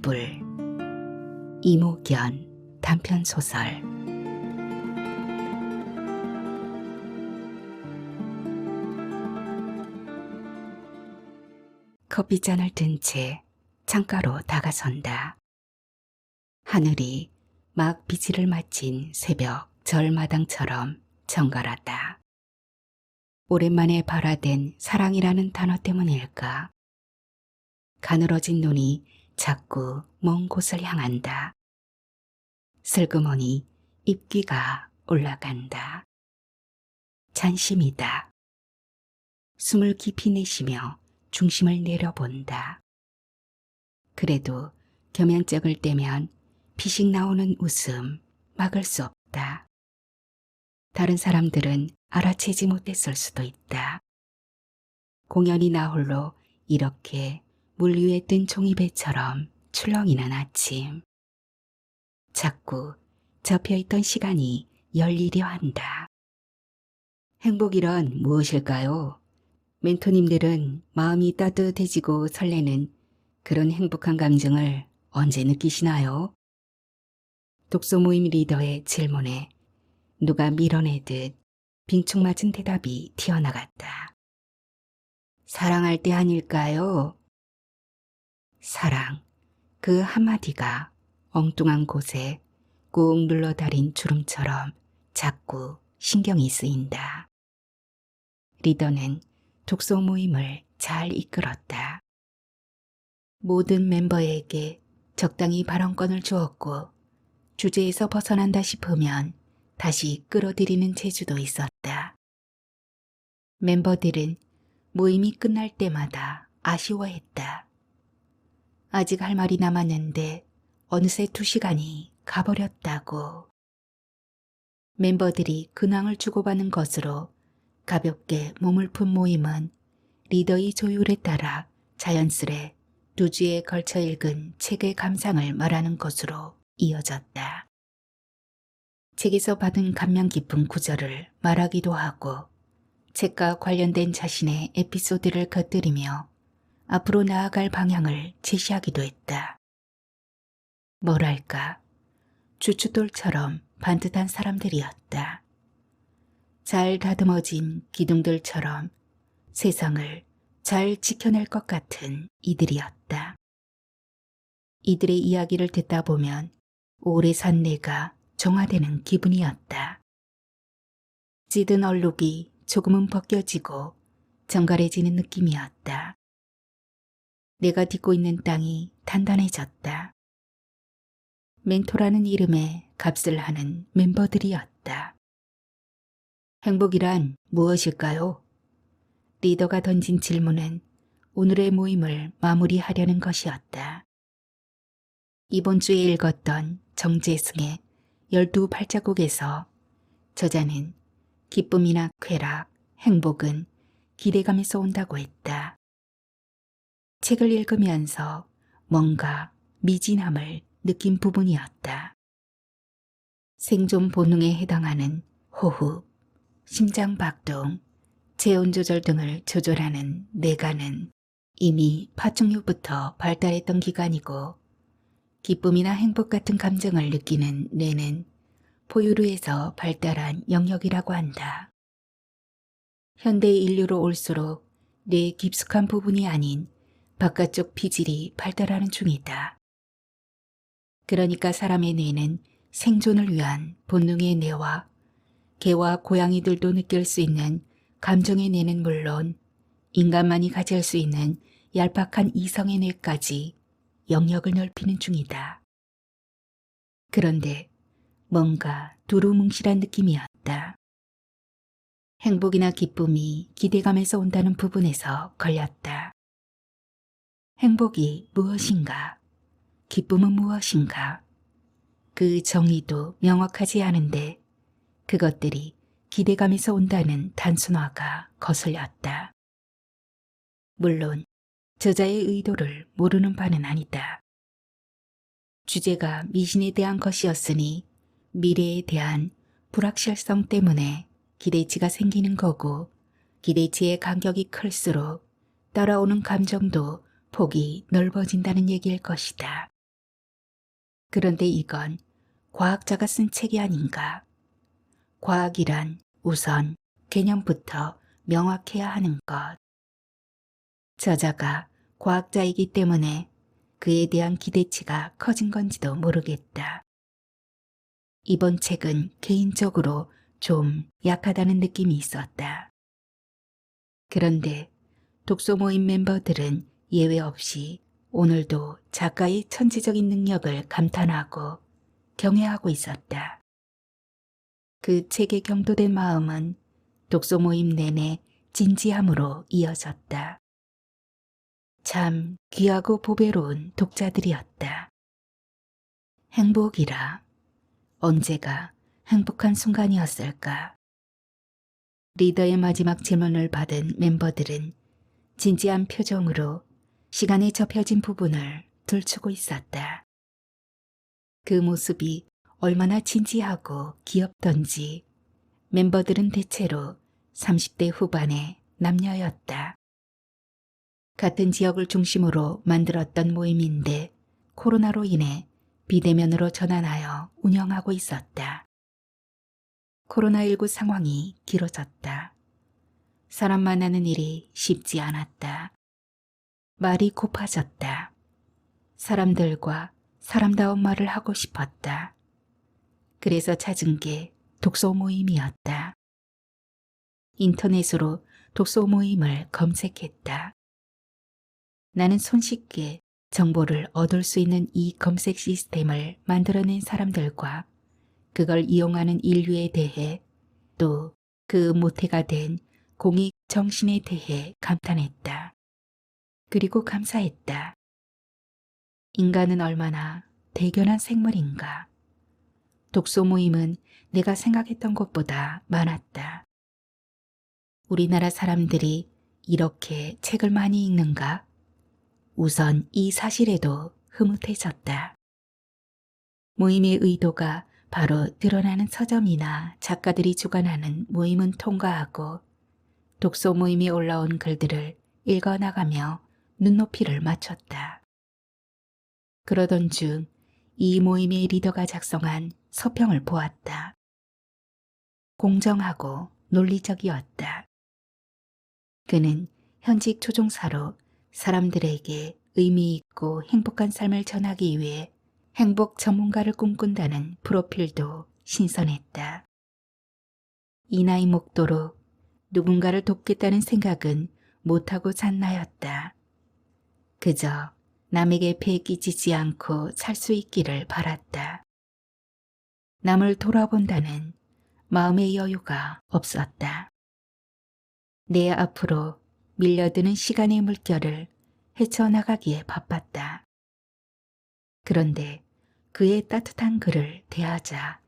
이불. 이모견 단편소설. 커피잔을 든 채 창가로 다가선다. 하늘이 막 비치를 마친 새벽 절마당처럼 정갈하다. 오랜만에 발화된 사랑이라는 단어 때문일까? 가늘어진 눈이 자꾸 먼 곳을 향한다. 슬그머니 입귀가 올라간다. 잔심이다. 숨을 깊이 내쉬며 중심을 내려본다. 그래도 겸양쩍을 떼면 피식 나오는 웃음 막을 수 없다. 다른 사람들은 알아채지 못했을 수도 있다. 공연히 나 홀로 이렇게 물 위에 뜬 종이배처럼 출렁이는 아침. 자꾸 접혀있던 시간이 열리려 한다. 행복이란 무엇일까요? 멘토님들은 마음이 따뜻해지고 설레는 그런 행복한 감정을 언제 느끼시나요? 독서 모임 리더의 질문에 누가 밀어내듯 빙축맞은 대답이 튀어나갔다. 사랑할 때 아닐까요? 사랑, 그 한마디가 엉뚱한 곳에 꾹 눌러달인 주름처럼 자꾸 신경이 쓰인다. 리더는 독서 모임을 잘 이끌었다. 모든 멤버에게 적당히 발언권을 주었고 주제에서 벗어난다 싶으면 다시 끌어들이는 재주도 있었다. 멤버들은 모임이 끝날 때마다 아쉬워했다. 아직 할 말이 남았는데 어느새 2시간이 가버렸다고. 멤버들이 근황을 주고받는 것으로 가볍게 몸을 푼 모임은 리더의 조율에 따라 자연스레 2주에 걸쳐 읽은 책의 감상을 말하는 것으로 이어졌다. 책에서 받은 감명 깊은 구절을 말하기도 하고 책과 관련된 자신의 에피소드를 곁들이며 앞으로 나아갈 방향을 제시하기도 했다. 뭐랄까, 주춧돌처럼 반듯한 사람들이었다. 잘 다듬어진 기둥들처럼 세상을 잘 지켜낼 것 같은 이들이었다. 이들의 이야기를 듣다 보면 오래 산 내가 정화되는 기분이었다. 찌든 얼룩이 조금은 벗겨지고 정갈해지는 느낌이었다. 내가 딛고 있는 땅이 단단해졌다. 멘토라는 이름에 값을 하는 멤버들이었다. 행복이란 무엇일까요? 리더가 던진 질문은 오늘의 모임을 마무리하려는 것이었다. 이번 주에 읽었던 정재승의 12발자국에서 저자는 기쁨이나 쾌락, 행복은 기대감에서 온다고 했다. 책을 읽으면서 뭔가 미진함을 느낀 부분이었다. 생존 본능에 해당하는 호흡, 심장 박동, 체온 조절 등을 조절하는 뇌가는 이미 파충류부터 발달했던 기관이고 기쁨이나 행복 같은 감정을 느끼는 뇌는 포유류에서 발달한 영역이라고 한다. 현대 인류로 올수록 뇌의 깊숙한 부분이 아닌 바깥쪽 피질이 발달하는 중이다. 그러니까 사람의 뇌는 생존을 위한 본능의 뇌와 개와 고양이들도 느낄 수 있는 감정의 뇌는 물론 인간만이 가질 수 있는 얄팍한 이성의 뇌까지 영역을 넓히는 중이다. 그런데 뭔가 두루뭉실한 느낌이었다. 행복이나 기쁨이 기대감에서 온다는 부분에서 걸렸다. 행복이 무엇인가? 기쁨은 무엇인가? 그 정의도 명확하지 않은데 그것들이 기대감에서 온다는 단순화가 거슬렸다. 물론 저자의 의도를 모르는 바는 아니다. 주제가 미신에 대한 것이었으니 미래에 대한 불확실성 때문에 기대치가 생기는 거고 기대치의 간격이 클수록 따라오는 감정도 폭이 넓어진다는 얘기일 것이다. 그런데 이건 과학자가 쓴 책이 아닌가. 과학이란 우선 개념부터 명확해야 하는 것. 저자가 과학자이기 때문에 그에 대한 기대치가 커진 건지도 모르겠다. 이번 책은 개인적으로 좀 약하다는 느낌이 있었다. 그런데 독서 모임 멤버들은 예외 없이 오늘도 작가의 천재적인 능력을 감탄하고 경애하고 있었다. 그 책에 경도된 마음은 독서 모임 내내 진지함으로 이어졌다. 참 귀하고 보배로운 독자들이었다. 행복이라 언제가 행복한 순간이었을까? 리더의 마지막 질문을 받은 멤버들은 진지한 표정으로 시간에 접혀진 부분을 들추고 있었다. 그 모습이 얼마나 진지하고 귀엽던지 멤버들은 대체로 30대 후반의 남녀였다. 같은 지역을 중심으로 만들었던 모임인데 코로나로 인해 비대면으로 전환하여 운영하고 있었다. 코로나19 상황이 길어졌다. 사람 만나는 일이 쉽지 않았다. 말이 고파졌다. 사람들과 사람다운 말을 하고 싶었다. 그래서 찾은 게 독서 모임이었다. 인터넷으로 독서 모임을 검색했다. 나는 손쉽게 정보를 얻을 수 있는 이 검색 시스템을 만들어낸 사람들과 그걸 이용하는 인류에 대해 또 그 모태가 된 공익 정신에 대해 감탄했다. 그리고 감사했다. 인간은 얼마나 대견한 생물인가. 독서 모임은 내가 생각했던 것보다 많았다. 우리나라 사람들이 이렇게 책을 많이 읽는가? 우선 이 사실에도 흐뭇해졌다. 모임의 의도가 바로 드러나는 서점이나 작가들이 주관하는 모임은 통과하고 독서 모임에 올라온 글들을 읽어나가며 눈높이를 맞췄다. 그러던 중 이 모임의 리더가 작성한 서평을 보았다. 공정하고 논리적이었다. 그는 현직 조종사로 사람들에게 의미 있고 행복한 삶을 전하기 위해 행복 전문가를 꿈꾼다는 프로필도 신선했다. 이 나이 먹도록 누군가를 돕겠다는 생각은 못하고 산 나였다. 그저 남에게 배 끼치지 않고 살 수 있기를 바랐다. 남을 돌아본다는 마음의 여유가 없었다. 내 앞으로 밀려드는 시간의 물결을 헤쳐나가기에 바빴다. 그런데 그의 따뜻한 글을 대하자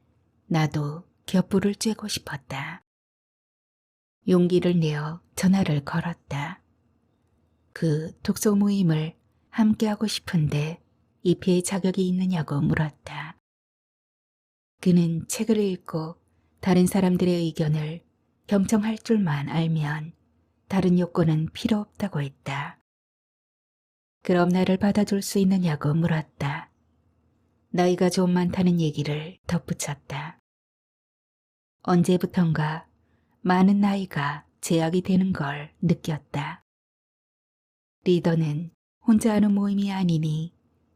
나도 곁불을 쬐고 싶었다. 용기를 내어 전화를 걸었다. 그 독서 모임을 함께하고 싶은데 입회의 자격이 있느냐고 물었다. 그는 책을 읽고 다른 사람들의 의견을 경청할 줄만 알면 다른 요건은 필요 없다고 했다. 그럼 나를 받아줄 수 있느냐고 물었다. 나이가 좀 많다는 얘기를 덧붙였다. 언제부턴가 많은 나이가 제약이 되는 걸 느꼈다. 리더는 혼자 하는 모임이 아니니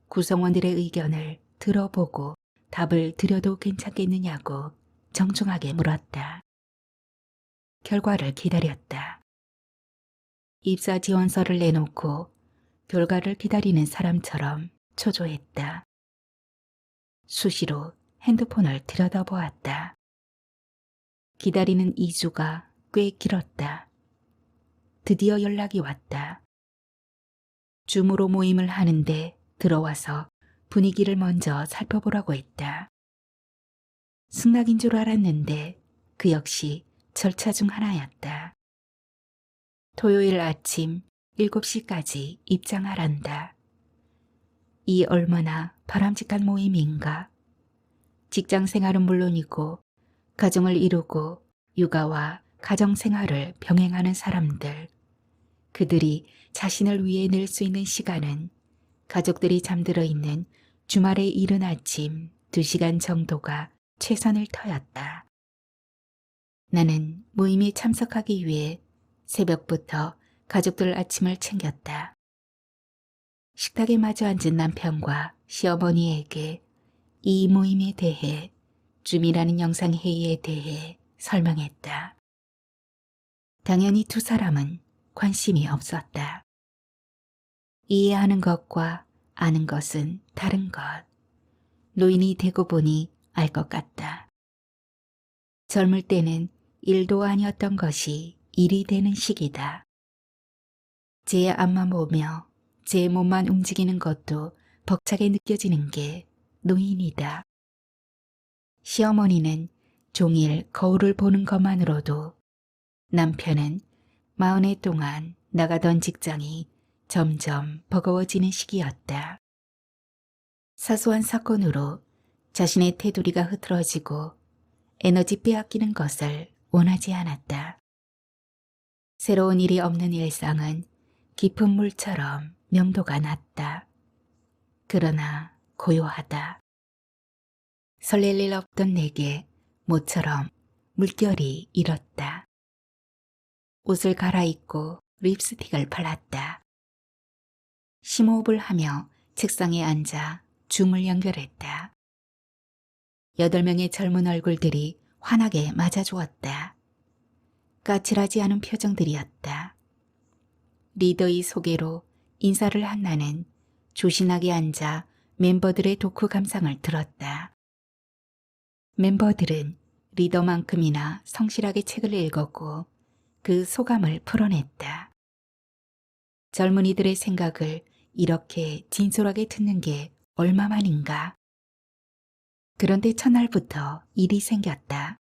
구성원들의 의견을 들어보고 답을 드려도 괜찮겠느냐고 정중하게 물었다. 결과를 기다렸다. 입사 지원서를 내놓고 결과를 기다리는 사람처럼 초조했다. 수시로 핸드폰을 들여다보았다. 기다리는 2주가 꽤 길었다. 드디어 연락이 왔다. 줌으로 모임을 하는데 들어와서 분위기를 먼저 살펴보라고 했다. 승낙인 줄 알았는데 그 역시 절차 중 하나였다. 토요일 아침 7시까지 입장하란다. 이 얼마나 바람직한 모임인가. 직장 생활은 물론이고 가정을 이루고 육아와 가정생활을 병행하는 사람들. 그들이 자신을 위해 낼 수 있는 시간은 가족들이 잠들어 있는 주말에 이른 아침 2시간 정도가 최선을 터였다. 나는 모임에 참석하기 위해 새벽부터 가족들 아침을 챙겼다. 식탁에 마주 앉은 남편과 시어머니에게 이 모임에 대해, 줌이라는 영상회의에 대해 설명했다. 당연히 두 사람은 관심이 없었다. 이해하는 것과 아는 것은 다른 것. 노인이 되고 보니 알 것 같다. 젊을 때는 일도 아니었던 것이 일이 되는 시기다. 제 앞만 보며 제 몸만 움직이는 것도 벅차게 느껴지는 게 노인이다. 시어머니는 종일 거울을 보는 것만으로도, 남편은 40해 동안 나가던 직장이 점점 버거워지는 시기였다. 사소한 사건으로 자신의 테두리가 흐트러지고 에너지 빼앗기는 것을 원하지 않았다. 새로운 일이 없는 일상은 깊은 물처럼 명도가 낮다. 그러나 고요하다. 설렐 일 없던 내게 모처럼 물결이 일었다. 옷을 갈아입고 립스틱을 발랐다. 심호흡을 하며 책상에 앉아 줌을 연결했다. 8명의 젊은 얼굴들이 환하게 맞아주었다. 까칠하지 않은 표정들이었다. 리더의 소개로 인사를 한 나는 조신하게 앉아 멤버들의 독후 감상을 들었다. 멤버들은 리더만큼이나 성실하게 책을 읽었고 그 소감을 풀어냈다. 젊은이들의 생각을 이렇게 진솔하게 듣는 게 얼마만인가. 그런데 첫날부터 일이 생겼다.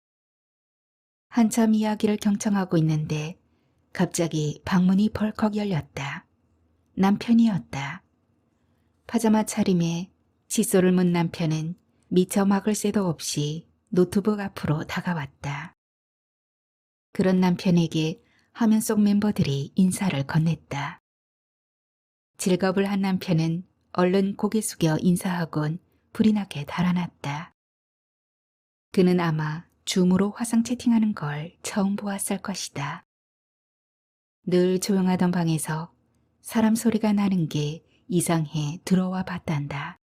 한참 이야기를 경청하고 있는데 갑자기 방문이 벌컥 열렸다. 남편이었다. 파자마 차림에 칫솔을 문 남편은 미처 막을 새도 없이 노트북 앞으로 다가왔다. 그런 남편에게 화면 속 멤버들이 인사를 건넸다. 질겁을 한 남편은 얼른 고개 숙여 인사하곤 불이 나게 달아났다. 그는 아마 줌으로 화상 채팅하는 걸 처음 보았을 것이다. 늘 조용하던 방에서 사람 소리가 나는 게 이상해 들어와 봤단다.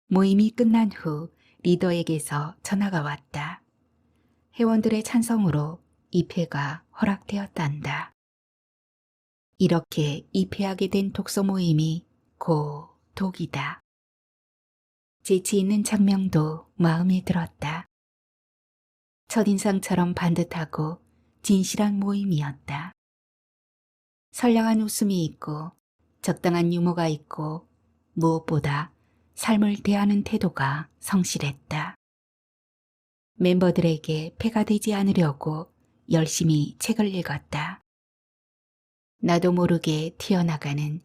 모임이 끝난 후 리더에게서 전화가 왔다. 회원들의 찬성으로 입회가 허락되었단다. 이렇게 입회하게 된 독서 모임이 고 독이다. 재치 있는 장면도 마음에 들었다. 첫인상처럼 반듯하고 진실한 모임이었다. 선량한 웃음이 있고 적당한 유머가 있고 무엇보다 삶을 대하는 태도가 성실했다. 멤버들에게 폐가 되지 않으려고 열심히 책을 읽었다. 나도 모르게 튀어나가는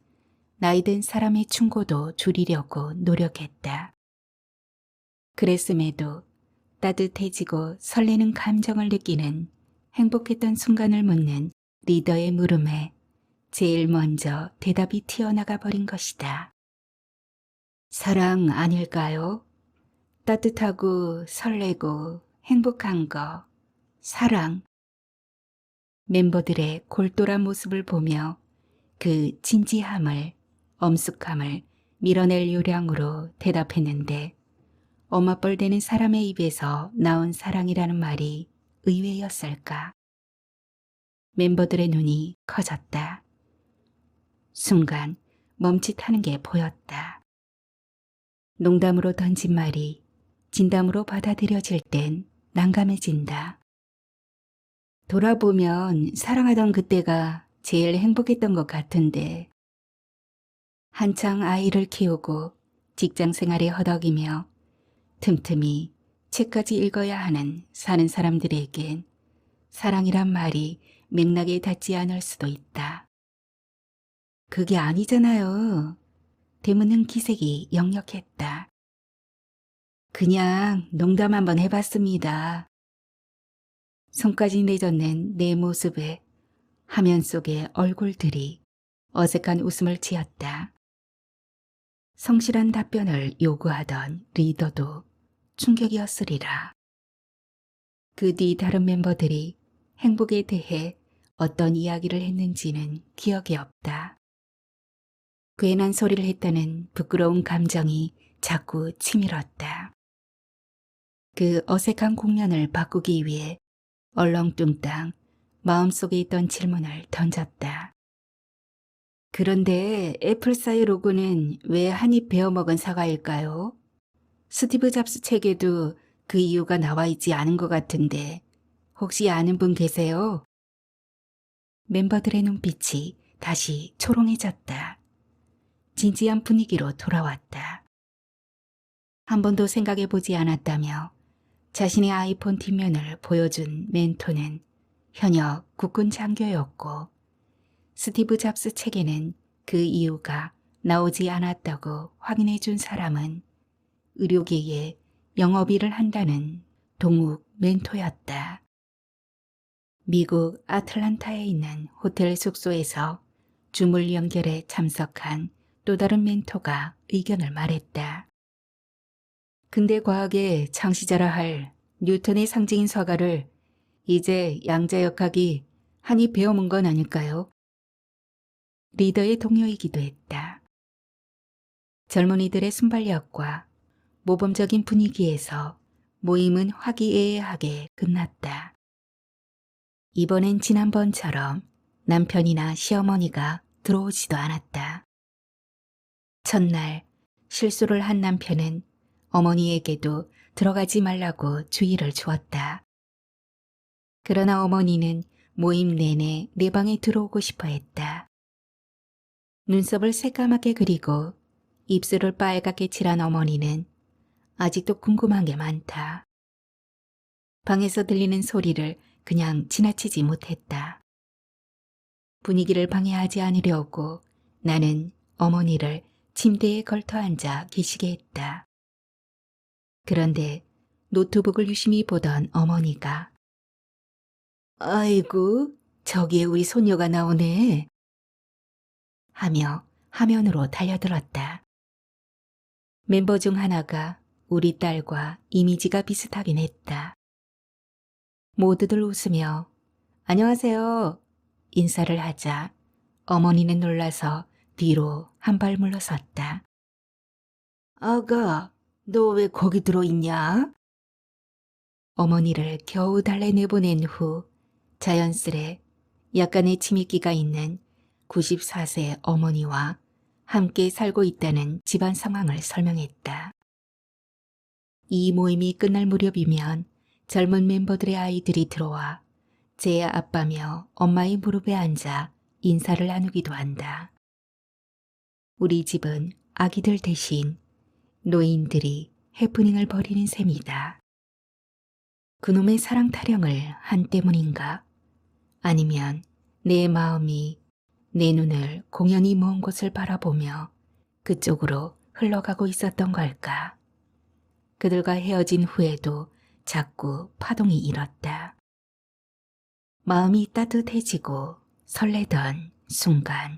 나이든 사람의 충고도 줄이려고 노력했다. 그랬음에도 따뜻해지고 설레는 감정을 느끼는 행복했던 순간을 묻는 리더의 물음에 제일 먼저 대답이 튀어나가 버린 것이다. 사랑 아닐까요? 따뜻하고 설레고 행복한 거, 사랑. 멤버들의 골똘한 모습을 보며 그 진지함을, 엄숙함을 밀어낼 요량으로 대답했는데 엄마뻘 되는 사람의 입에서 나온 사랑이라는 말이 의외였을까. 멤버들의 눈이 커졌다. 순간 멈칫하는 게 보였다. 농담으로 던진 말이 진담으로 받아들여질 땐 난감해진다. 돌아보면 사랑하던 그때가 제일 행복했던 것 같은데. 한창 아이를 키우고 직장 생활에 허덕이며 틈틈이 책까지 읽어야 하는 사는 사람들에겐 사랑이란 말이 맥락에 닿지 않을 수도 있다. 그게 아니잖아요. 되묻는 기색이 역력했다. 그냥 농담 한번 해봤습니다. 손까지 내젓는 내 모습에 화면 속의 얼굴들이 어색한 웃음을 지었다. 성실한 답변을 요구하던 리더도 충격이었으리라. 그 뒤 다른 멤버들이 행복에 대해 어떤 이야기를 했는지는 기억이 없다. 괜한 소리를 했다는 부끄러운 감정이 자꾸 치밀었다. 그 어색한 국면을 바꾸기 위해 얼렁뚱땅 마음속에 있던 질문을 던졌다. 그런데 애플사이 로고는 왜 한 입 베어먹은 사과일까요? 스티브 잡스 책에도 그 이유가 나와 있지 않은 것 같은데 혹시 아는 분 계세요? 멤버들의 눈빛이 다시 초롱해졌다. 진지한 분위기로 돌아왔다. 한 번도 생각해보지 않았다며 자신의 아이폰 뒷면을 보여준 멘토는 현역 국군 장교였고 스티브 잡스 책에는 그 이유가 나오지 않았다고 확인해 준 사람은 의료계에 영업일을 한다는 동욱 멘토였다. 미국 아틀란타에 있는 호텔 숙소에서 주물 연결에 참석한 또 다른 멘토가 의견을 말했다. 근대 과학의 창시자라 할 뉴턴의 상징인 사과를 이제 양자역학이 한이 베어문 건 아닐까요? 리더의 동료이기도 했다. 젊은이들의 순발력과 모범적인 분위기에서 모임은 화기애애하게 끝났다. 이번엔 지난번처럼 남편이나 시어머니가 들어오지도 않았다. 첫날 실수를 한 남편은 어머니에게도 들어가지 말라고 주의를 주었다. 그러나 어머니는 모임 내내 내 방에 들어오고 싶어 했다. 눈썹을 새까맣게 그리고 입술을 빨갛게 칠한 어머니는 아직도 궁금한 게 많다. 방에서 들리는 소리를 그냥 지나치지 못했다. 분위기를 방해하지 않으려고 나는 어머니를 침대에 걸터 앉아 계시게 했다. 그런데 노트북을 유심히 보던 어머니가 아이고, 저기에 우리 손녀가 나오네 하며 화면으로 달려들었다. 멤버 중 하나가 우리 딸과 이미지가 비슷하긴 했다. 모두들 웃으며 안녕하세요 인사를 하자 어머니는 놀라서 뒤로 한 발 물러섰다. 아가, 너 왜 거기 들어있냐? 어머니를 겨우 달래내보낸 후 자연스레 약간의 침입기가 있는 94세 어머니와 함께 살고 있다는 집안 상황을 설명했다. 이 모임이 끝날 무렵이면 젊은 멤버들의 아이들이 들어와 제 아빠며 엄마의 무릎에 앉아 인사를 나누기도 한다. 우리 집은 아기들 대신 노인들이 해프닝을 벌이는 셈이다. 그놈의 사랑 타령을 한 때문인가? 아니면 내 마음이 내 눈을 공연히 먼 곳을 바라보며 그쪽으로 흘러가고 있었던 걸까? 그들과 헤어진 후에도 자꾸 파동이 일었다. 마음이 따뜻해지고 설레던 순간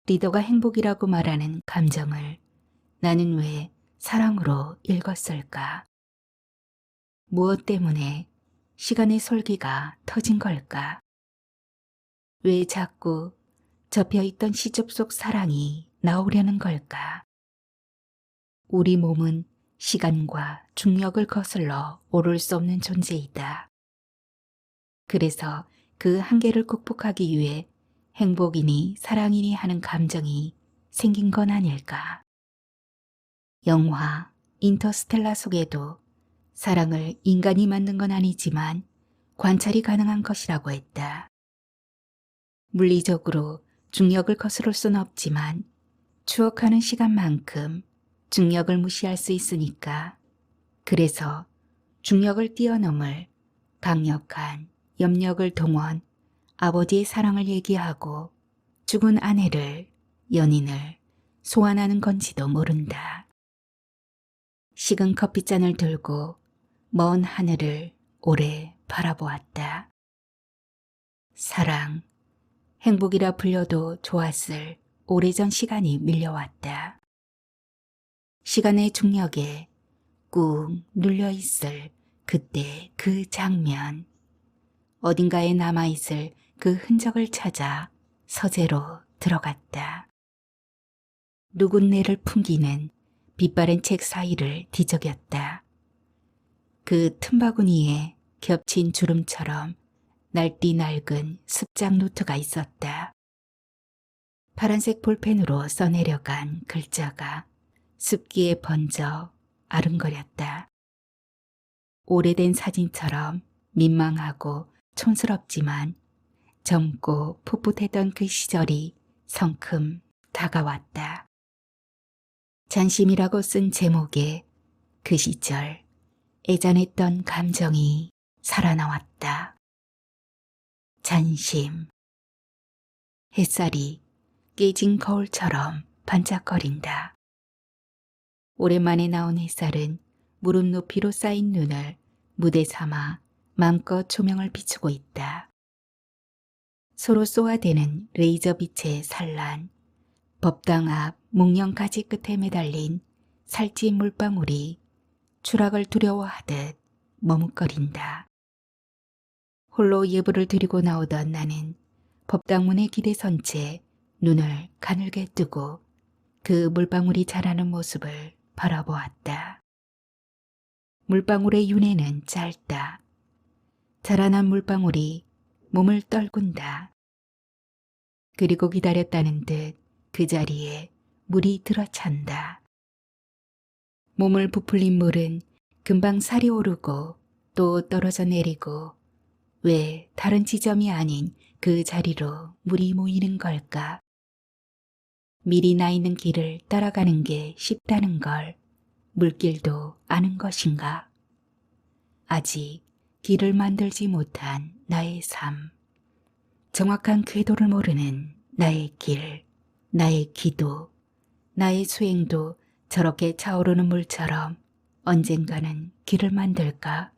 리더가 행복이라고 말하는 감정을 나는 왜 사랑으로 읽었을까? 무엇 때문에 시간의 솔기가 터진 걸까? 왜 자꾸 접혀있던 시접 속 사랑이 나오려는 걸까? 우리 몸은 시간과 중력을 거슬러 오를 수 없는 존재이다. 그래서 그 한계를 극복하기 위해 행복이니 사랑이니 하는 감정이 생긴 건 아닐까? 영화 인터스텔라 속에도 사랑을 인간이 만든 건 아니지만 관찰이 가능한 것이라고 했다. 물리적으로 중력을 거스를 순 없지만 추억하는 시간만큼 중력을 무시할 수 있으니까. 그래서 중력을 뛰어넘을 강력한 염력을 동원 아버지의 사랑을 얘기하고 죽은 아내를, 연인을 소환하는 건지도 모른다. 식은 커피잔을 들고 먼 하늘을 오래 바라보았다. 사랑, 행복이라 불려도 좋았을 오래전 시간이 밀려왔다. 시간의 중력에 꾹 눌려있을 그때 그 장면. 어딘가에 남아있을 그 흔적을 찾아 서재로 들어갔다. 누군내를 풍기는 빛바랜 책 사이를 뒤적였다. 그 틈바구니에 겹친 주름처럼 날띠 낡은 습작 노트가 있었다. 파란색 볼펜으로 써내려간 글자가 습기에 번져 아른거렸다. 오래된 사진처럼 민망하고 촌스럽지만 젊고 풋풋했던 그 시절이 성큼 다가왔다. 잔심이라고 쓴 제목에 그 시절 애잔했던 감정이 살아나왔다. 잔심. 햇살이 깨진 거울처럼 반짝거린다. 오랜만에 나온 햇살은 무릎 높이로 쌓인 눈을 무대 삼아 마음껏 조명을 비추고 있다. 서로 쏘아대는 레이저 빛의 산란, 법당 앞 목련 가지 끝에 매달린 살찐 물방울이 추락을 두려워하듯 머뭇거린다. 홀로 예불을 드리고 나오던 나는 법당문에 기대선 채 눈을 가늘게 뜨고 그 물방울이 자라는 모습을 바라보았다. 물방울의 윤회는 짧다. 자라난 물방울이 몸을 떨군다. 그리고 기다렸다는 듯 그 자리에 물이 들어찬다. 몸을 부풀린 물은 금방 살이 오르고 또 떨어져 내리고 왜 다른 지점이 아닌 그 자리로 물이 모이는 걸까? 미리 나 있는 길을 따라가는 게 쉽다는 걸 물길도 아는 것인가? 아직 길을 만들지 못한 나의 삶, 정확한 궤도를 모르는 나의 길, 나의 기도, 나의 수행도 저렇게 차오르는 물처럼 언젠가는 길을 만들까?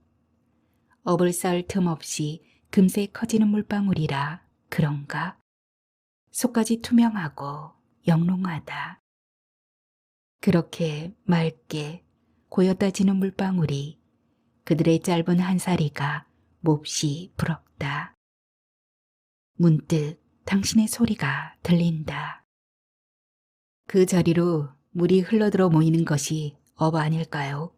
업을 쌓을 틈 없이 금세 커지는 물방울이라 그런가? 속까지 투명하고 영롱하다. 그렇게 맑게 고여다지는 물방울이 그들의 짧은 한사리가 몹시 부럽다. 문득 당신의 소리가 들린다. 그 자리로 물이 흘러들어 모이는 것이 업 아닐까요?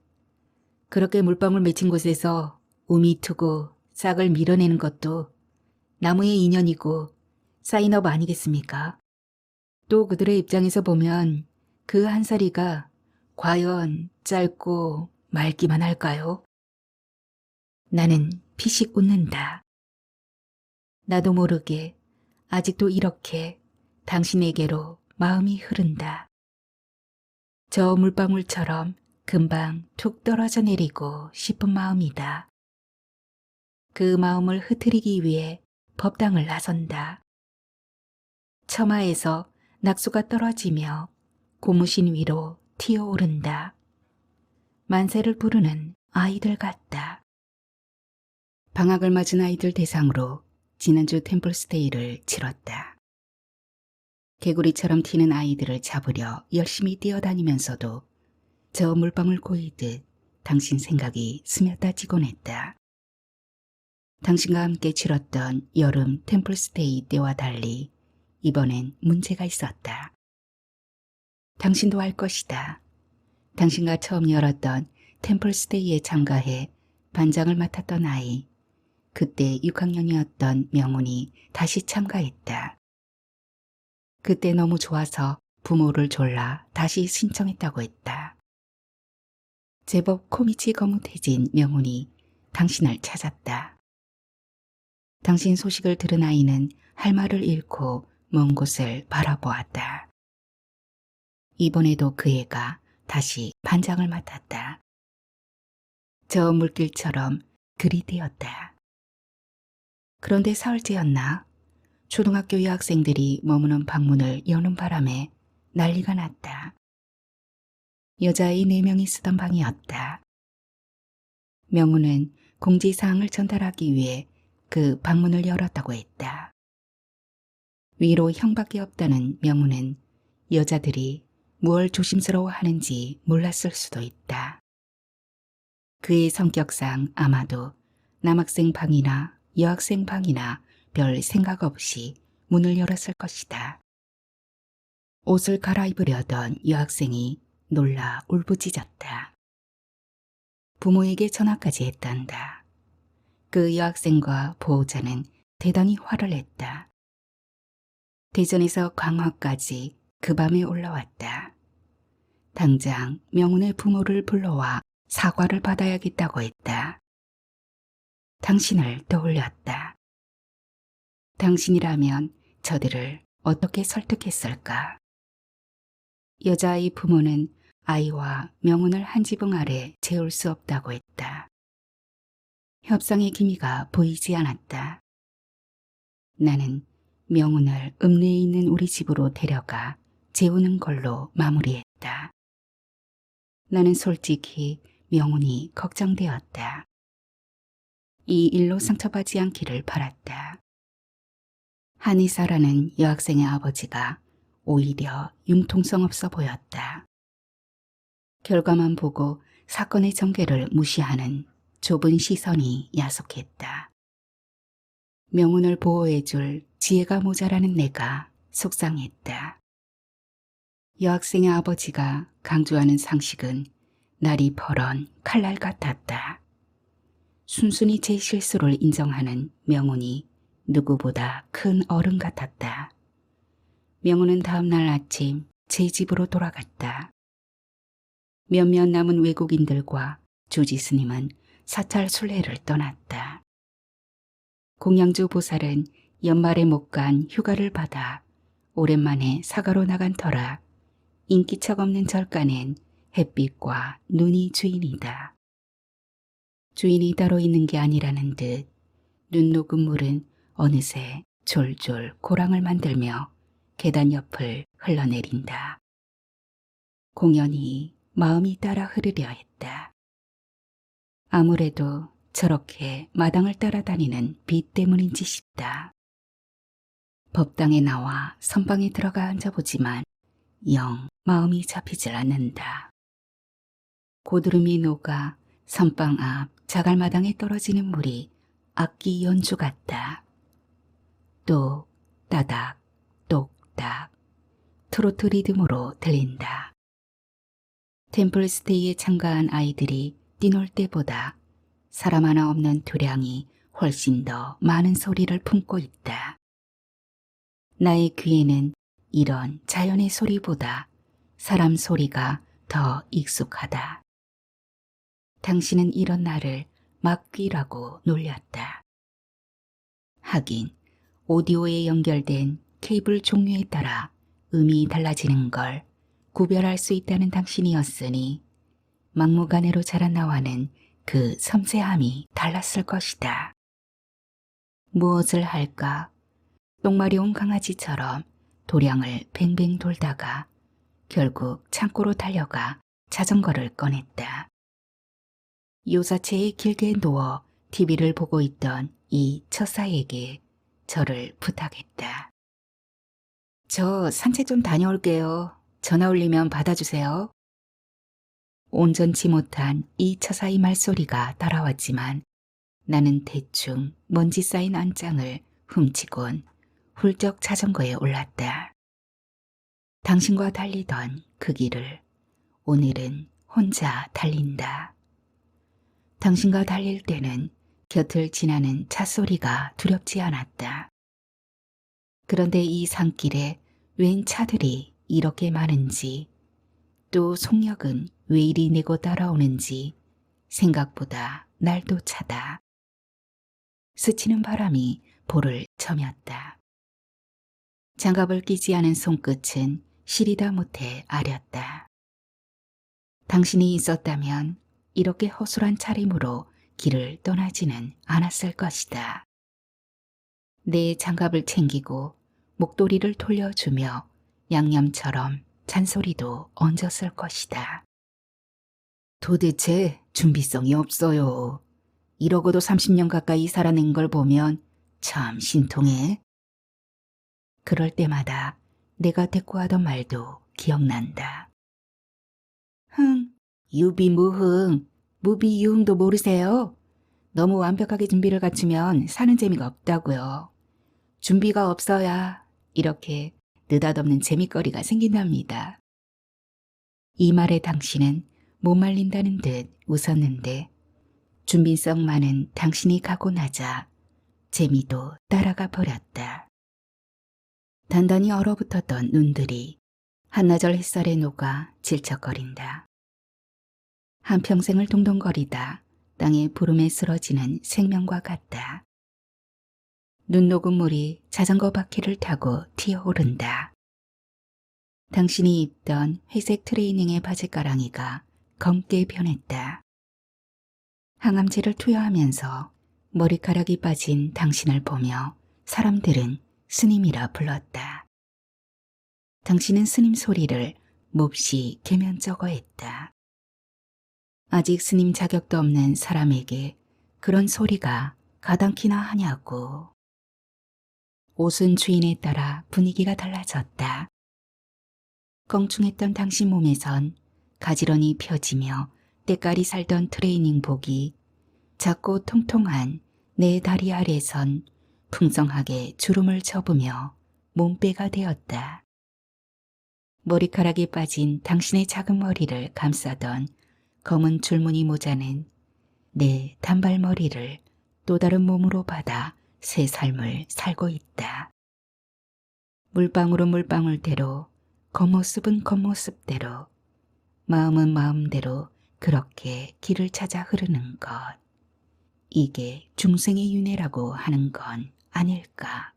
그렇게 물방울 맺힌 곳에서 우미 트고 싹을 밀어내는 것도 나무의 인연이고 쌓인 업 아니겠습니까? 또 그들의 입장에서 보면 그 한사리가 과연 짧고 맑기만 할까요? 나는 피식 웃는다. 나도 모르게 아직도 이렇게 당신에게로 마음이 흐른다. 저 물방울처럼 금방 툭 떨어져 내리고 싶은 마음이다. 그 마음을 흐트리기 위해 법당을 나선다. 처마에서 낙수가 떨어지며 고무신 위로 튀어오른다. 만세를 부르는 아이들 같다. 방학을 맞은 아이들 대상으로 지난주 템플스테이를 치렀다. 개구리처럼 튀는 아이들을 잡으려 열심히 뛰어다니면서도 저 물방울 고이듯 당신 생각이 스며다지곤 했다. 당신과 함께 치렀던 여름 템플스테이 때와 달리 이번엔 문제가 있었다. 당신도 알 것이다. 당신과 처음 열었던 템플스테이에 참가해 반장을 맡았던 아이, 그때 6학년이었던 명훈이 다시 참가했다. 그때 너무 좋아서 부모를 졸라 다시 신청했다고 했다. 제법 코밑이 거뭇해진 명훈이 당신을 찾았다. 당신 소식을 들은 아이는 할 말을 잃고 먼 곳을 바라보았다. 이번에도 그 애가 다시 반장을 맡았다. 저 물길처럼 글이 되었다. 그런데 사흘째였나? 초등학교 여학생들이 머무는 방문을 여는 바람에 난리가 났다. 여자아이 4명이 쓰던 방이었다. 명훈은 공지사항을 전달하기 위해 그 방문을 열었다고 했다. 위로 형밖에 없다는 명훈은 여자들이 무얼 조심스러워하는지 몰랐을 수도 있다. 그의 성격상 아마도 남학생 방이나 여학생 방이나 별 생각 없이 문을 열었을 것이다. 옷을 갈아입으려던 여학생이 놀라 울부짖었다. 부모에게 전화까지 했단다. 그 여학생과 보호자는 대단히 화를 냈다. 대전에서 광화까지 그 밤에 올라왔다. 당장 명훈의 부모를 불러와 사과를 받아야겠다고 했다. 당신을 떠올렸다. 당신이라면 저들을 어떻게 설득했을까? 여자아이 부모는 아이와 명훈을 한 지붕 아래 재울 수 없다고 했다. 협상의 기미가 보이지 않았다. 나는 명훈을 읍내에 있는 우리 집으로 데려가 재우는 걸로 마무리했다. 나는 솔직히 명훈이 걱정되었다. 이 일로 상처받지 않기를 바랐다. 한의사라는 여학생의 아버지가 오히려 융통성 없어 보였다. 결과만 보고 사건의 전개를 무시하는 좁은 시선이 야속했다. 명훈을 보호해줄 지혜가 모자라는 내가 속상했다. 여학생의 아버지가 강조하는 상식은 날이 벌은 칼날 같았다. 순순히 제 실수를 인정하는 명훈이 누구보다 큰 어른 같았다. 명훈은 다음 날 아침 제 집으로 돌아갔다. 몇몇 남은 외국인들과 조지 스님은 사찰 순례를 떠났다. 공양주 보살은 연말에 못 간 휴가를 받아 오랜만에 사가로 나간 터라 인기척 없는 절간엔 햇빛과 눈이 주인이다. 주인이 따로 있는 게 아니라는 듯 눈 녹은 물은 어느새 졸졸 고랑을 만들며 계단 옆을 흘러내린다. 공연히 마음이 따라 흐르려 했다. 아무래도 저렇게 마당을 따라다니는 빛 때문인지 싶다. 법당에 나와 선방에 들어가 앉아보지만 영 마음이 잡히질 않는다. 고드름이 녹아 선방 앞 자갈마당에 떨어지는 물이 악기 연주 같다. 또 따닥 똑딱 트로트 리듬으로 들린다. 템플스테이에 참가한 아이들이 뛰놀 때보다 사람 하나 없는 투량이 훨씬 더 많은 소리를 품고 있다. 나의 귀에는 이런 자연의 소리보다 사람 소리가 더 익숙하다. 당신은 이런 나를 막귀라고 놀렸다. 하긴 오디오에 연결된 케이블 종류에 따라 음이 달라지는 걸 구별할 수 있다는 당신이었으니 막무가내로 자란 나와는 그 섬세함이 달랐을 것이다. 무엇을 할까? 똥마려운 강아지처럼 도량을 뱅뱅 돌다가 결국 창고로 달려가 자전거를 꺼냈다. 요사체에 길게 누워 TV를 보고 있던 이 처사에게 저를 부탁했다. 저 산책 좀 다녀올게요. 전화 울리면 받아주세요. 온전치 못한 이 처사의 말소리가 따라왔지만 나는 대충 먼지 쌓인 안장을 훔치곤 훌쩍 자전거에 올랐다. 당신과 달리던 그 길을 오늘은 혼자 달린다. 당신과 달릴 때는 곁을 지나는 차 소리가 두렵지 않았다. 그런데 이 산길에 웬 차들이 이렇게 많은지 또 속력은 왜 이리 내고 따라오는지 생각보다 날도 차다. 스치는 바람이 볼을 저몄다. 장갑을 끼지 않은 손끝은 시리다 못해 아렸다. 당신이 있었다면 이렇게 허술한 차림으로 길을 떠나지는 않았을 것이다. 내 장갑을 챙기고 목도리를 돌려주며 양념처럼 잔소리도 얹었을 것이다. 도대체 준비성이 없어요. 이러고도 30년 가까이 살아낸 걸 보면 참 신통해. 그럴 때마다 내가 대꾸하던 말도 기억난다. 유비무흥, 무비유흥도 모르세요? 너무 완벽하게 준비를 갖추면 사는 재미가 없다고요. 준비가 없어야 이렇게 느닷없는 재미거리가 생긴답니다. 이 말에 당신은 못 말린다는 듯 웃었는데 준비성 많은 당신이 가고 나자 재미도 따라가 버렸다. 단단히 얼어붙었던 눈들이 한나절 햇살에 녹아 질척거린다. 한평생을 동동거리다 땅의 부름에 쓰러지는 생명과 같다. 눈 녹은 물이 자전거 바퀴를 타고 튀어오른다. 당신이 입던 회색 트레이닝의 바지가랑이가 검게 변했다. 항암제를 투여하면서 머리카락이 빠진 당신을 보며 사람들은 스님이라 불렀다. 당신은 스님 소리를 몹시 계면쩍어했다. 아직 스님 자격도 없는 사람에게 그런 소리가 가당키나 하냐고. 옷은 주인에 따라 분위기가 달라졌다. 껑충했던 당신 몸에선 가지런히 펴지며 때깔이 살던 트레이닝복이 작고 통통한 내 다리 아래선 풍성하게 주름을 접으며 몸빼가 되었다. 머리카락이 빠진 당신의 작은 머리를 감싸던 검은 줄무늬 모자는 내 단발머리를 또 다른 몸으로 받아 새 삶을 살고 있다. 물방울은 물방울대로, 겉모습은 겉모습대로, 마음은 마음대로 그렇게 길을 찾아 흐르는 것. 이게 중생의 윤회라고 하는 건 아닐까.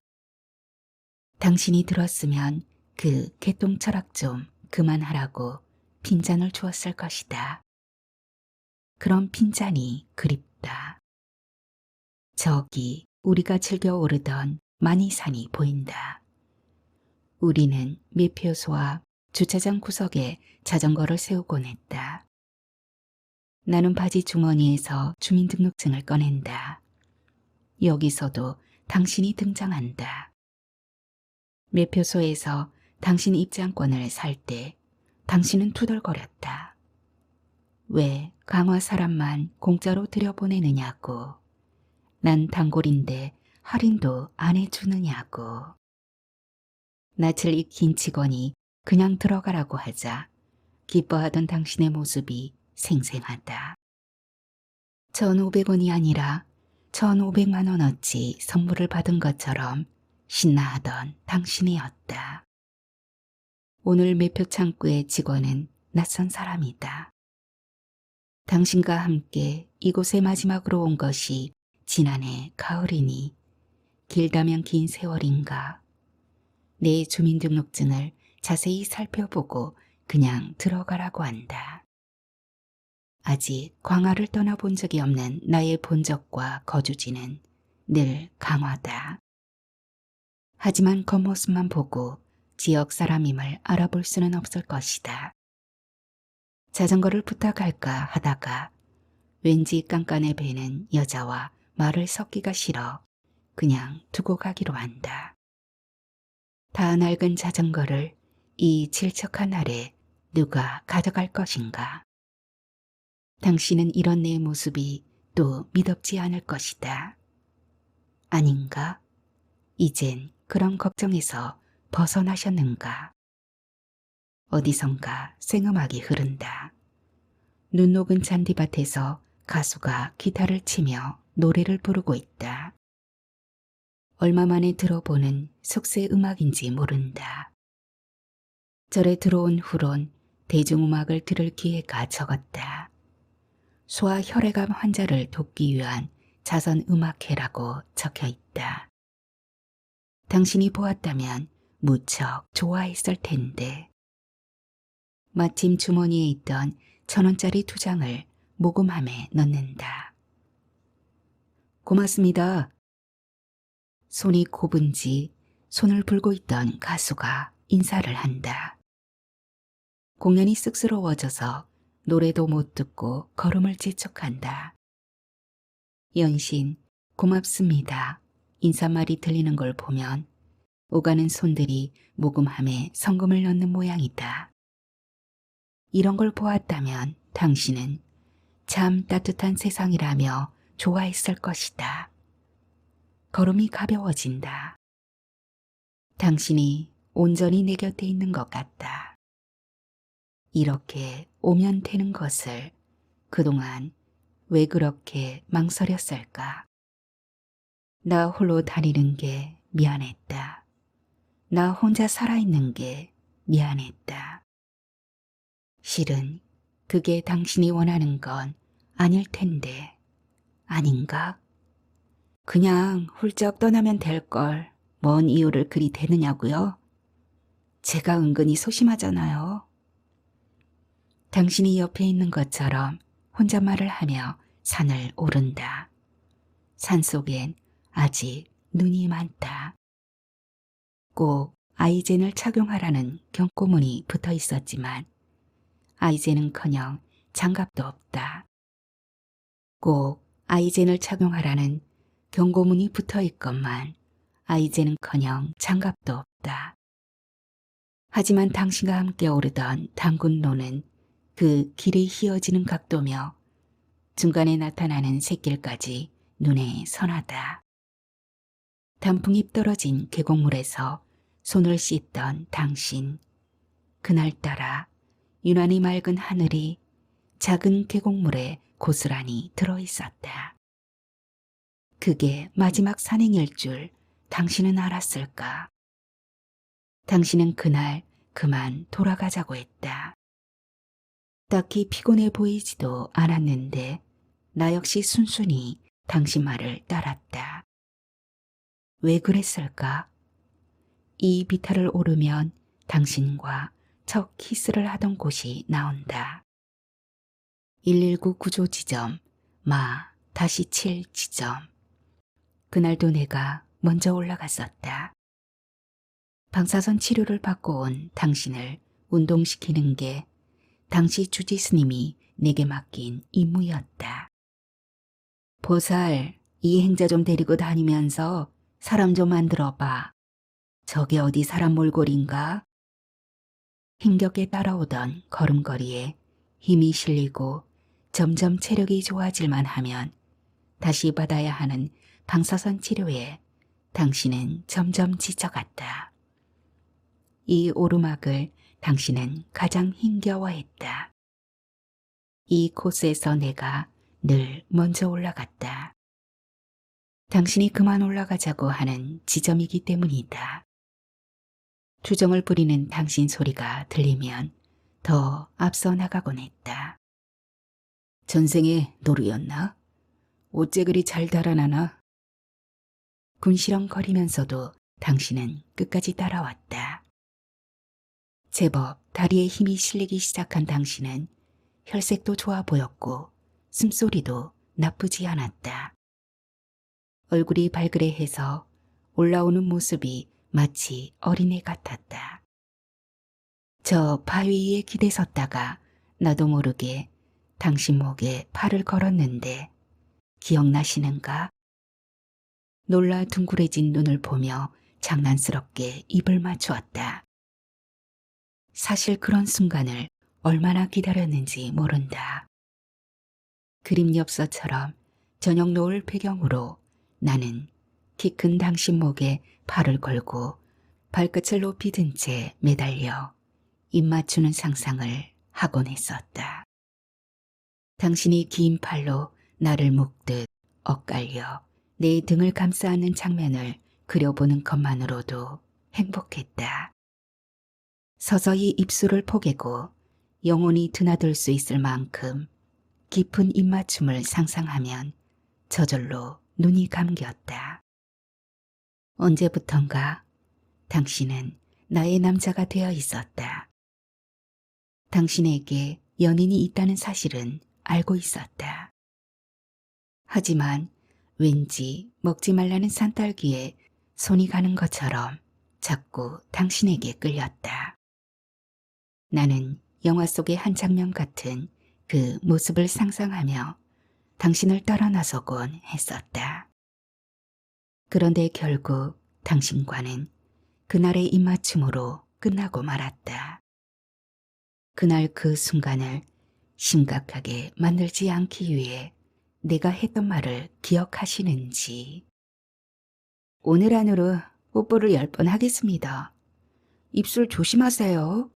당신이 들었으면 그 개똥 철학 좀 그만하라고 빈잔을 주었을 것이다. 그런 빈잔이 그립다. 저기 우리가 즐겨 오르던 만이산이 보인다. 우리는 매표소 앞 주차장 구석에 자전거를 세우곤 했다. 나는 바지 주머니에서 주민등록증을 꺼낸다. 여기서도 당신이 등장한다. 매표소에서 당신 입장권을 살 때 당신은 투덜거렸다. 왜 강화 사람만 공짜로 들여보내느냐고. 난 단골인데 할인도 안 해주느냐고. 낯을 익힌 직원이 그냥 들어가라고 하자 기뻐하던 당신의 모습이 생생하다. 1,500원이 아니라 1,500만 원어치 선물을 받은 것처럼 신나하던 당신이었다. 오늘 매표 창구의 직원은 낯선 사람이다. 당신과 함께 이곳에 마지막으로 온 것이 지난해 가을이니 길다면 긴 세월인가. 내 주민등록증을 자세히 살펴보고 그냥 들어가라고 한다. 아직 광화를 떠나본 적이 없는 나의 본적과 거주지는 늘 강화다. 하지만 겉모습만 보고 지역 사람임을 알아볼 수는 없을 것이다. 자전거를 부탁할까 하다가 왠지 깐깐해 배는 여자와 말을 섞기가 싫어 그냥 두고 가기로 한다. 다 낡은 자전거를 이 질척한 날에 누가 가져갈 것인가. 당신은 이런 내 모습이 또 미덥지 않을 것이다. 아닌가? 이젠 그런 걱정에서 벗어나셨는가? 어디선가 생음악이 흐른다. 눈 녹은 잔디밭에서 가수가 기타를 치며 노래를 부르고 있다. 얼마 만에 들어보는 속세 음악인지 모른다. 절에 들어온 후론 대중음악을 들을 기회가 적었다. 소아 혈액암 환자를 돕기 위한 자선음악회라고 적혀 있다. 당신이 보았다면 무척 좋아했을 텐데. 마침 주머니에 있던 1,000원짜리 2장을 모금함에 넣는다. 고맙습니다. 손이 곱은지 손을 불고 있던 가수가 인사를 한다. 공연이 쑥스러워져서 노래도 못 듣고 걸음을 재촉한다. 연신 고맙습니다. 인사말이 들리는 걸 보면 오가는 손들이 모금함에 성금을 넣는 모양이다. 이런 걸 보았다면 당신은 참 따뜻한 세상이라며 좋아했을 것이다. 걸음이 가벼워진다. 당신이 온전히 내 곁에 있는 것 같다. 이렇게 오면 되는 것을 그동안 왜 그렇게 망설였을까? 나 홀로 다니는 게 미안했다. 나 혼자 살아있는 게 미안했다. 실은 그게 당신이 원하는 건 아닐 텐데, 아닌가? 그냥 훌쩍 떠나면 될 걸 뭔 이유를 그리 대느냐고요? 제가 은근히 소심하잖아요. 당신이 옆에 있는 것처럼 혼잣말을 하며 산을 오른다. 산속엔 아직 눈이 많다. 꼭 아이젠을 착용하라는 경고문이 붙어 있었지만 아이젠은커녕 장갑도 없다. 꼭 아이젠을 착용하라는 경고문이 붙어 있건만 아이젠은커녕 장갑도 없다. 하지만 당신과 함께 오르던 당군로는 그 길이 휘어지는 각도며 중간에 나타나는 샛길까지 눈에 선하다. 단풍잎 떨어진 계곡물에서 손을 씻던 당신. 그날따라 유난히 맑은 하늘이 작은 계곡물에 고스란히 들어있었다. 그게 마지막 산행일 줄 당신은 알았을까? 당신은 그날 그만 돌아가자고 했다. 딱히 피곤해 보이지도 않았는데 나 역시 순순히 당신 말을 따랐다. 왜 그랬을까? 이 비탈을 오르면 당신과 첫 키스를 하던 곳이 나온다. 119 구조 지점, 다시 7 지점. 그날도 내가 먼저 올라갔었다. 방사선 치료를 받고 온 당신을 운동시키는 게 당시 주지 스님이 내게 맡긴 임무였다. 보살, 이 행자 좀 데리고 다니면서 사람 좀 만들어봐. 저게 어디 사람 몰골인가? 힘겹게 따라오던 걸음걸이에 힘이 실리고 점점 체력이 좋아질만 하면 다시 받아야 하는 방사선 치료에 당신은 점점 지쳐갔다. 이 오르막을 당신은 가장 힘겨워했다. 이 코스에서 내가 늘 먼저 올라갔다. 당신이 그만 올라가자고 하는 지점이기 때문이다. 투정을 부리는 당신 소리가 들리면 더 앞서 나가곤 했다. 전생에 노루였나? 어째 그리 잘 달아나나? 군시렁거리면서도 당신은 끝까지 따라왔다. 제법 다리에 힘이 실리기 시작한 당신은 혈색도 좋아 보였고 숨소리도 나쁘지 않았다. 얼굴이 발그레해서 올라오는 모습이 마치 어린애 같았다. 저 바위 위에 기대 섰다가 나도 모르게 당신 목에 팔을 걸었는데 기억나시는가? 놀라 둥그레진 눈을 보며 장난스럽게 입을 맞추었다. 사실 그런 순간을 얼마나 기다렸는지 모른다. 그림 엽서처럼 저녁 노을 배경으로 나는 키 큰 당신 목에 팔을 걸고 발끝을 높이 든 채 매달려 입 맞추는 상상을 하곤 했었다. 당신이 긴 팔로 나를 묶듯 엇갈려 내 등을 감싸 안는 장면을 그려보는 것만으로도 행복했다. 서서히 입술을 포개고 영혼이 드나들 수 있을 만큼 깊은 입맞춤을 상상하면 저절로 눈이 감겼다. 언제부턴가 당신은 나의 남자가 되어 있었다. 당신에게 연인이 있다는 사실은 알고 있었다. 하지만 왠지 먹지 말라는 산딸기에 손이 가는 것처럼 자꾸 당신에게 끌렸다. 나는 영화 속의 한 장면 같은 그 모습을 상상하며 당신을 따라 나서곤 했었다. 그런데 결국 당신과는 그날의 입맞춤으로 끝나고 말았다. 그날 그 순간을 심각하게 만들지 않기 위해 내가 했던 말을 기억하시는지. 오늘 안으로 뽀뽀를 10번 하겠습니다. 입술 조심하세요.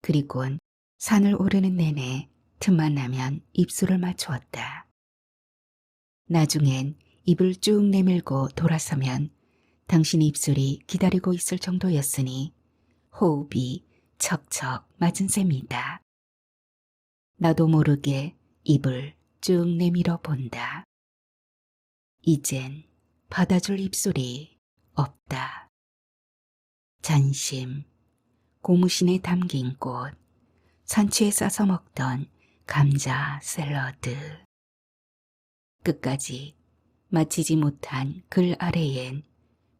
그리곤 산을 오르는 내내 틈만 나면 입술을 맞추었다. 나중엔 입을 쭉 내밀고 돌아서면 당신 입술이 기다리고 있을 정도였으니 호흡이 척척 맞은 셈이다. 나도 모르게 입을 쭉 내밀어 본다. 이젠 받아줄 입술이 없다. 잔심, 고무신에 담긴 꽃, 산치에 싸서 먹던 감자 샐러드. 끝까지 마치지 못한 글 아래엔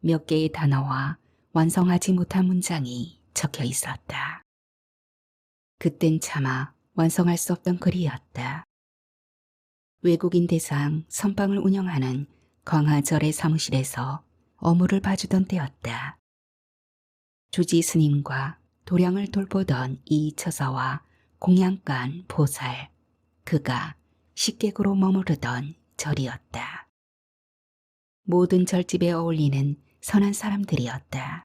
몇 개의 단어와 완성하지 못한 문장이 적혀 있었다. 그땐 차마 완성할 수 없던 글이었다. 외국인 대상 선방을 운영하는 광화절의 사무실에서 업무를 봐주던 때였다. 주지 스님과 도량을 돌보던 이 처사와 공양간 보살, 그가 식객으로 머무르던 절이었다. 모든 절집에 어울리는 선한 사람들이었다.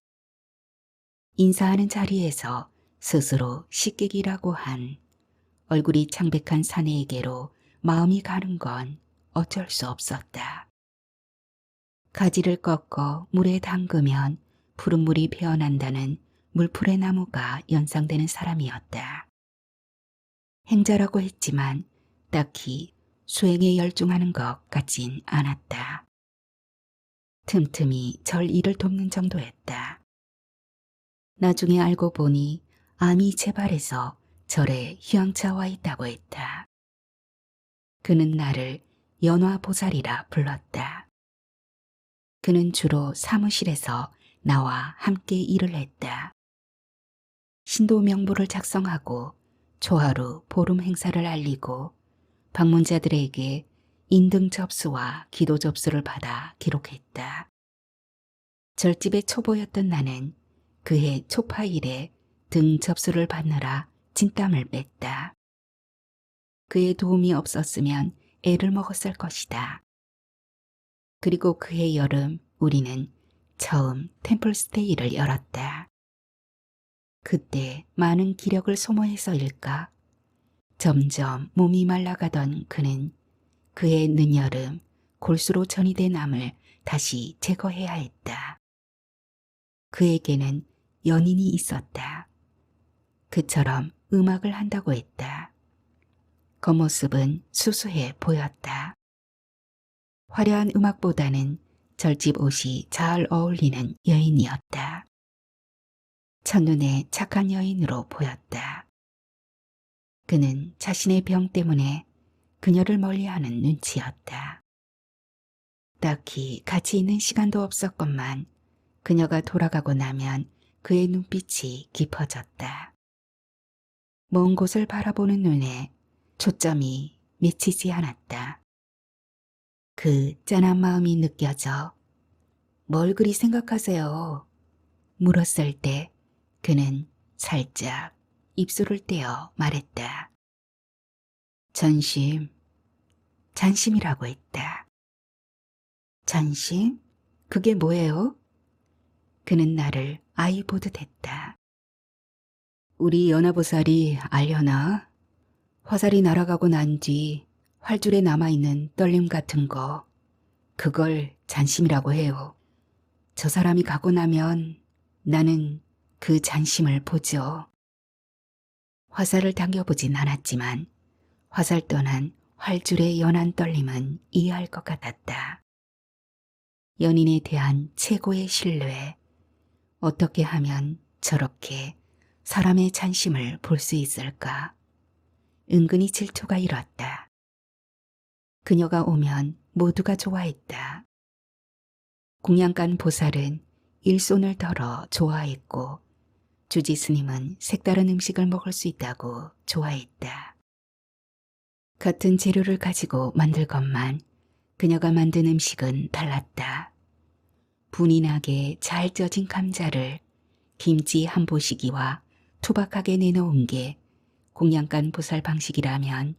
인사하는 자리에서 스스로 식객이라고 한 얼굴이 창백한 사내에게로 마음이 가는 건 어쩔 수 없었다. 가지를 꺾어 물에 담그면 푸른 물이 배어난다는 물풀의 나무가 연상되는 사람이었다. 행자라고 했지만 딱히 수행에 열중하는 것 같진 않았다. 틈틈이 절 일을 돕는 정도였다. 나중에 알고 보니 암이 재발해서 절에 휴양차 와 있다고 했다. 그는 나를 연화보살이라 불렀다. 그는 주로 사무실에서 나와 함께 일을 했다. 신도 명부를 작성하고 초하루 보름 행사를 알리고 방문자들에게 인등 접수와 기도 접수를 받아 기록했다. 절집의 초보였던 나는 그해 초파일에 등 접수를 받느라 진땀을 뺐다. 그의 도움이 없었으면 애를 먹었을 것이다. 그리고 그해 여름 우리는 처음 템플스테이를 열었다. 그때 많은 기력을 소모해서일까 점점 몸이 말라가던 그는 그해 늦여름 골수로 전이된 암을 다시 제거해야 했다. 그에게는 연인이 있었다. 그처럼 음악을 한다고 했다. 겉모습은 수수해 보였다. 화려한 음악보다는 절집 옷이 잘 어울리는 여인이었다. 첫눈에 착한 여인으로 보였다. 그는 자신의 병 때문에 그녀를 멀리하는 눈치였다. 딱히 같이 있는 시간도 없었건만 그녀가 돌아가고 나면 그의 눈빛이 깊어졌다. 먼 곳을 바라보는 눈에 초점이 맺히지 않았다. 그 짠한 마음이 느껴져 뭘 그리 생각하세요? 물었을 때 그는 살짝 입술을 떼어 말했다. 전심, 잔심이라고 했다. 잔심? 그게 뭐예요? 그는 나를 아이 보듯 했다. 우리 연화보살이 알려나? 화살이 날아가고 난 뒤 활줄에 남아있는 떨림 같은 거, 그걸 잔심이라고 해요. 저 사람이 가고 나면 나는 그 잔심을 보죠. 화살을 당겨보진 않았지만 화살 떠난 활줄의 연한 떨림은 이해할 것 같았다. 연인에 대한 최고의 신뢰, 어떻게 하면 저렇게 사람의 잔심을 볼 수 있을까? 은근히 질투가 일었다. 그녀가 오면 모두가 좋아했다. 공양간 보살은 일손을 덜어 좋아했고 주지 스님은 색다른 음식을 먹을 수 있다고 좋아했다. 같은 재료를 가지고 만들건만 그녀가 만든 음식은 달랐다. 분이 나게 잘 쪄진 감자를 김치 한 보시기와 투박하게 내놓은 게 공양간 보살 방식이라면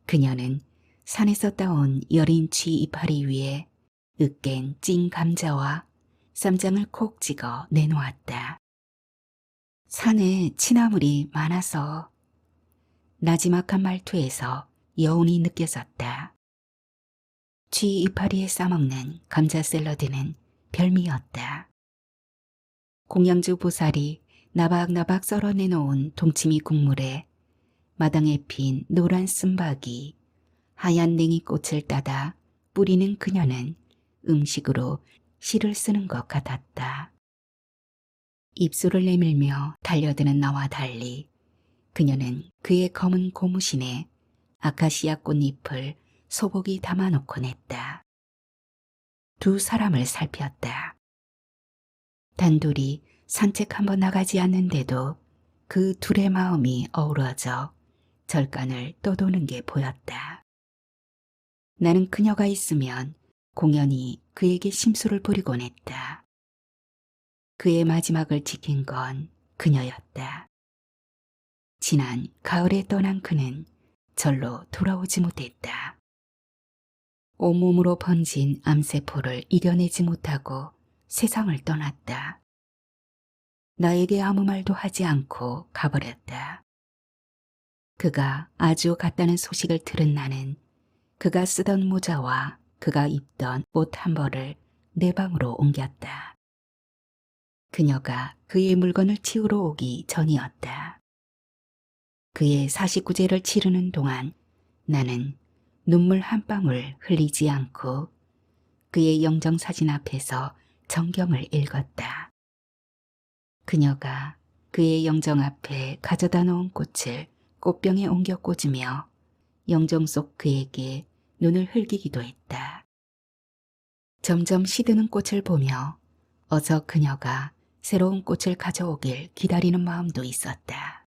그녀는 산에서 따온 여린 취 이파리 위에 으깬 찐 감자와 쌈장을 콕 찍어 내놓았다. 산에 취나물이 많아서 나지막한 말투에서 여운이 느껴졌다. 취 이파리에 싸먹는 감자 샐러드는 별미였다. 공양주 보살이 나박나박 썰어내놓은 동치미 국물에 마당에 핀 노란 쓴박이 하얀 냉이꽃을 따다 뿌리는 그녀는 음식으로 시를 쓰는 것 같았다. 입술을 내밀며 달려드는 나와 달리 그녀는 그의 검은 고무신에 아카시아 꽃잎을 소복이 담아놓곤 했다. 두 사람을 살폈다. 단둘이 산책 한번 나가지 않는데도 그 둘의 마음이 어우러져 절간을 떠도는 게 보였다. 나는 그녀가 있으면 공연히 그에게 심술을 부리곤 했다. 그의 마지막을 지킨 건 그녀였다. 지난 가을에 떠난 그는 절로 돌아오지 못했다. 온몸으로 번진 암세포를 이겨내지 못하고 세상을 떠났다. 나에게 아무 말도 하지 않고 가버렸다. 그가 아주 갔다는 소식을 들은 나는 그가 쓰던 모자와 그가 입던 옷 한 벌을 내 방으로 옮겼다. 그녀가 그의 물건을 치우러 오기 전이었다. 그의 49제를 치르는 동안 나는 눈물 한 방울 흘리지 않고 그의 영정사진 앞에서 정경을 읽었다. 그녀가 그의 영정 앞에 가져다 놓은 꽃을 꽃병에 옮겨 꽂으며 영정 속 그에게 눈을 흘기기도 했다. 점점 시드는 꽃을 보며 어서 그녀가 새로운 꽃을 가져오길 기다리는 마음도 있었다.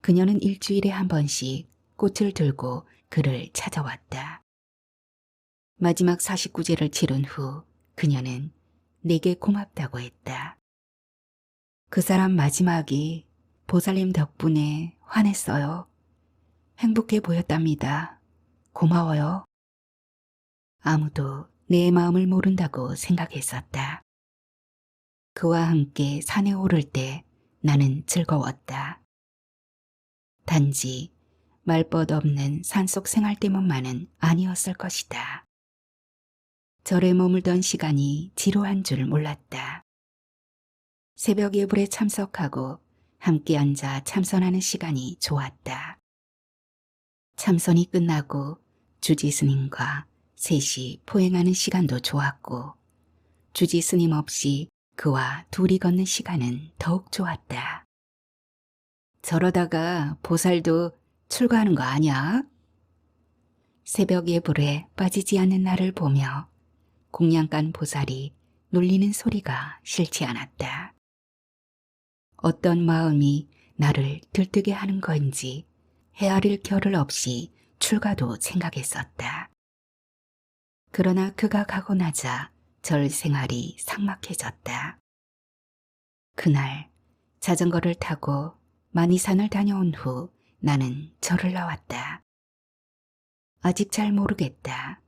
그녀는 일주일에 한 번씩 꽃을 들고 그를 찾아왔다. 마지막 49제를 치른 후 그녀는 내게 고맙다고 했다. 그 사람 마지막이 보살님 덕분에 환했어요. 행복해 보였답니다. 고마워요. 아무도 내 마음을 모른다고 생각했었다. 그와 함께 산에 오를 때 나는 즐거웠다. 단지 말벗 없는 산속 생활 때문만은 아니었을 것이다. 절에 머물던 시간이 지루한 줄 몰랐다. 새벽 예불에 참석하고 함께 앉아 참선하는 시간이 좋았다. 참선이 끝나고 주지 스님과 셋이 포행하는 시간도 좋았고 주지 스님 없이 그와 둘이 걷는 시간은 더욱 좋았다. 저러다가 보살도 출가하는 거 아니야? 새벽 예불에 빠지지 않는 나를 보며 공양간 보살이 놀리는 소리가 싫지 않았다. 어떤 마음이 나를 들뜨게 하는 건지 헤아릴 겨를 없이 출가도 생각했었다. 그러나 그가 가고 나자 절 생활이 삭막해졌다. 그날 자전거를 타고 많이 산을 다녀온 후 나는 절을 나왔다. 아직 잘 모르겠다.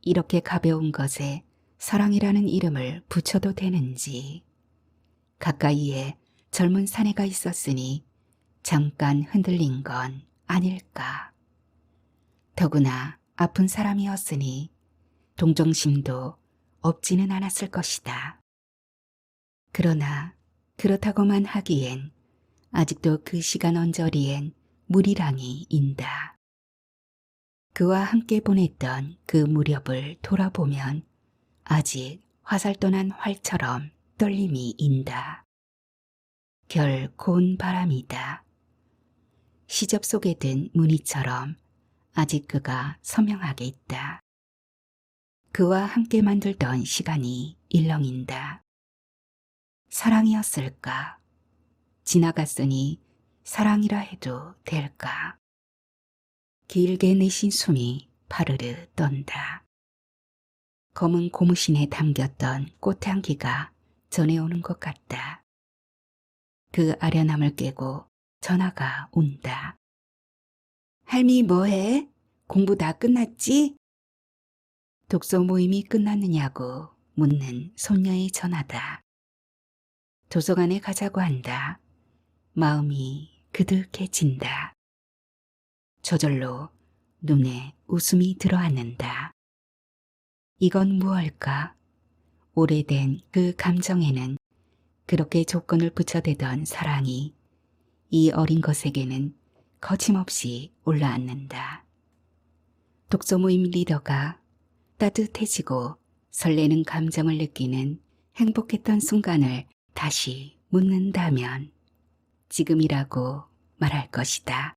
이렇게 가벼운 것에 사랑이라는 이름을 붙여도 되는지. 가까이에 젊은 사내가 있었으니 잠깐 흔들린 건 아닐까. 더구나 아픈 사람이었으니 동정심도 없지는 않았을 것이다. 그러나 그렇다고만 하기엔 아직도 그 시간 언저리엔 무리랑이 인다. 그와 함께 보냈던 그 무렵을 돌아보면 아직 화살 떠난 활처럼 떨림이 인다. 결 고운 바람이다. 시접 속에 든 무늬처럼 아직 그가 선명하게 있다. 그와 함께 만들던 시간이 일렁인다. 사랑이었을까? 지나갔으니 사랑이라 해도 될까? 길게 내쉰 숨이 파르르 떤다. 검은 고무신에 담겼던 꽃향기가 전해오는 것 같다. 그 아련함을 깨고 전화가 온다. 할미 뭐해? 공부 다 끝났지? 독서 모임이 끝났느냐고 묻는 손녀의 전화다. 도서관에 가자고 한다. 마음이 그득해진다. 저절로 눈에 웃음이 들어앉는다. 이건 무엇일까? 오래된 그 감정에는 그렇게 조건을 붙여대던 사랑이 이 어린 것에게는 거침없이 올라앉는다. 독서 모임 리더가 따뜻해지고 설레는 감정을 느끼는 행복했던 순간을 다시 묻는다면 지금이라고 말할 것이다.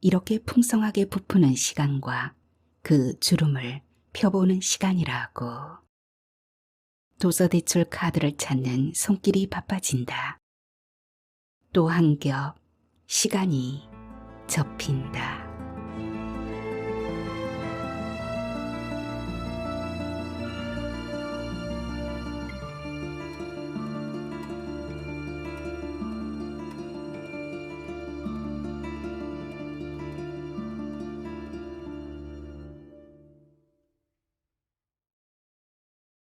이렇게 풍성하게 부푸는 시간과 그 주름을 펴보는 시간이라고. 도서대출 카드를 찾는 손길이 바빠진다. 또 한 겹 시간이 접힌다.